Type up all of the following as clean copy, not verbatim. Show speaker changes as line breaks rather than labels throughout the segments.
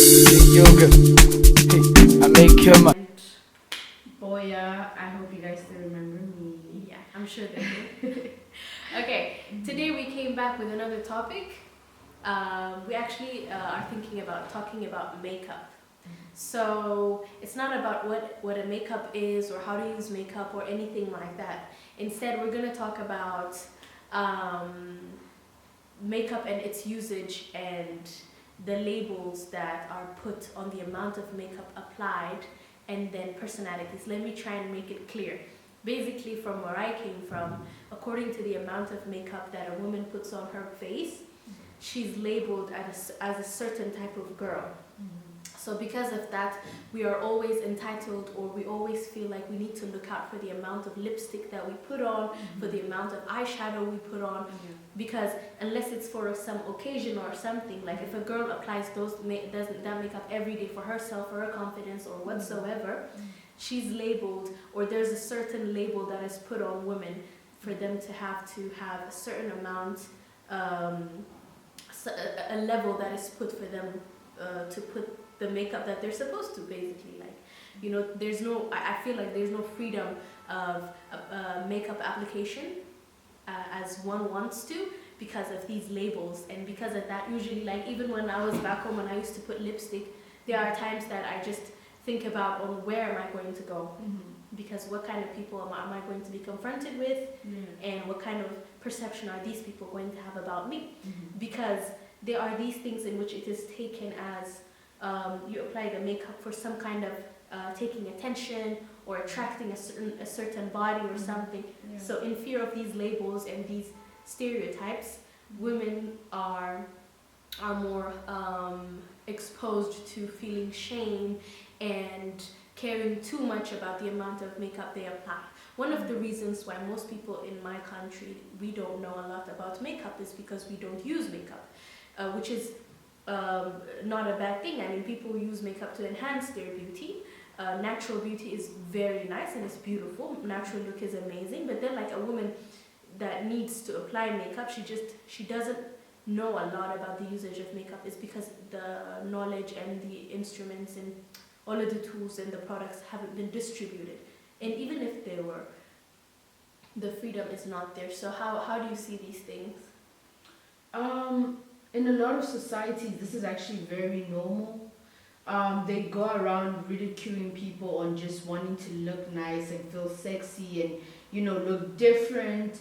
yoga. Hey, I make your mind.
Boya, I hope you guys still remember me.
Yeah, I'm sure they do. Okay, today we came back with another topic. We actually are thinking about talking about makeup. So it's not about what a makeup is or how to use makeup or anything like that. Instead, we're going to talk about makeup and its usage and the labels that are put on the amount of makeup applied and then personalities. Let me try and make it clear. Basically, from where I came from, according to the amount of makeup that a woman puts on her face, she's labeled as a certain type of girl. So because of that, we are always entitled, or we always feel like we need to look out for the amount of lipstick that we put on, for the amount of eyeshadow we put on, because unless it's for some occasion or something, like if a girl applies that makeup every day for herself, for her confidence or whatsoever, she's labeled, or there's a certain label that is put on women for them to have a certain amount, a level that is put for them to put the makeup that they're supposed to, basically. Like, you know, there's no, I feel like there's no freedom of makeup application as one wants to, because of these labels. And because of that, usually, like, even when I was back home, when I used to put lipstick, there are times that I just think about, on where am I going to go? Because what kind of people am I going to be confronted with? And what kind of perception are these people going to have about me? Because there are these things in which it is taken as you apply the makeup for some kind of taking attention or attracting a certain body or something. So in fear of these labels and these stereotypes, women are more exposed to feeling shame and caring too much about the amount of makeup they apply. One of the reasons why most people in my country, we don't know a lot about makeup, is because we don't use makeup, which is not a bad thing. I mean, people use makeup to enhance their beauty. Natural beauty is very nice and it's beautiful. Natural look is amazing. But then, like, a woman that needs to apply makeup, she doesn't know a lot about the usage of makeup. It's because the knowledge and the instruments and all of the tools and the products haven't been distributed. And even if they were, the freedom is not there. So how do you see these things?
In a lot of societies, this is actually very normal. They go around ridiculing people on just wanting to look nice and feel sexy and, you know, look different.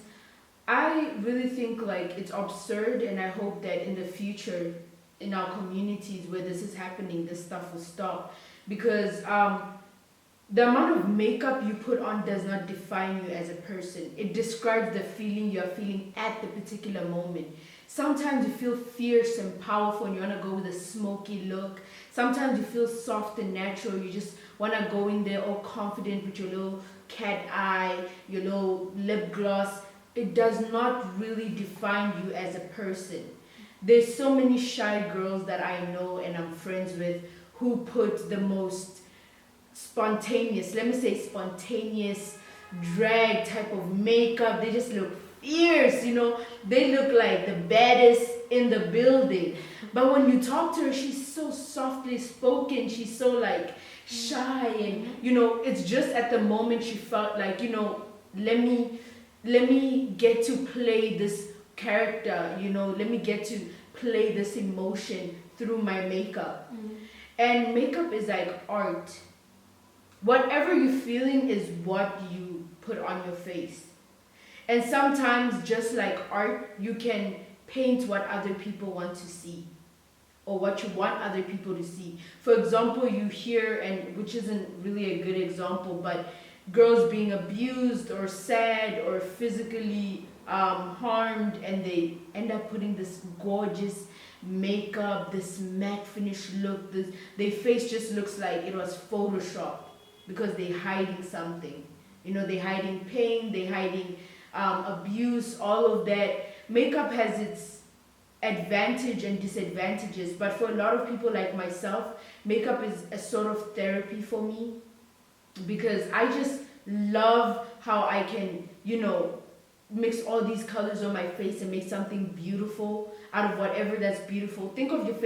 I really think, like, it's absurd, and I hope that in the future, in our communities where this is happening, this stuff will stop. Because the amount of makeup you put on does not define you as a person. It describes the feeling you're feeling at the particular moment. Sometimes you feel fierce and powerful and you want to go with a smoky look. Sometimes you feel soft and natural. You just want to go in there all confident with your little cat eye, your little lip gloss. It does not really define you as a person. There's so many shy girls that I know and I'm friends with who put the most spontaneous, let me say spontaneous, drag type of makeup. They just look fierce, you know. They look like the baddest in the building. But when you talk to her, she's so softly spoken. She's so, like, shy, and, you know, it's just at the moment she felt like, you know, let me get to play this character, you know, let me get to play this emotion through my makeup. And makeup is like art. Whatever you're feeling is what you put on your face. And sometimes, just like art, you can paint what other people want to see, or what you want other people to see. For example, you hear, and which isn't really a good example, but girls being abused or sad or physically harmed, and they end up putting this gorgeous makeup, this matte finish look. Their face just looks like it was photoshopped, because they're hiding something. You know, they're hiding pain, they're hiding abuse, all of that. Makeup has its advantage and disadvantages, but for a lot of people like myself, makeup is a sort of therapy for me, because I just love how I can, you know, mix all these colors on my face and make something beautiful out of whatever that's beautiful. Think of your face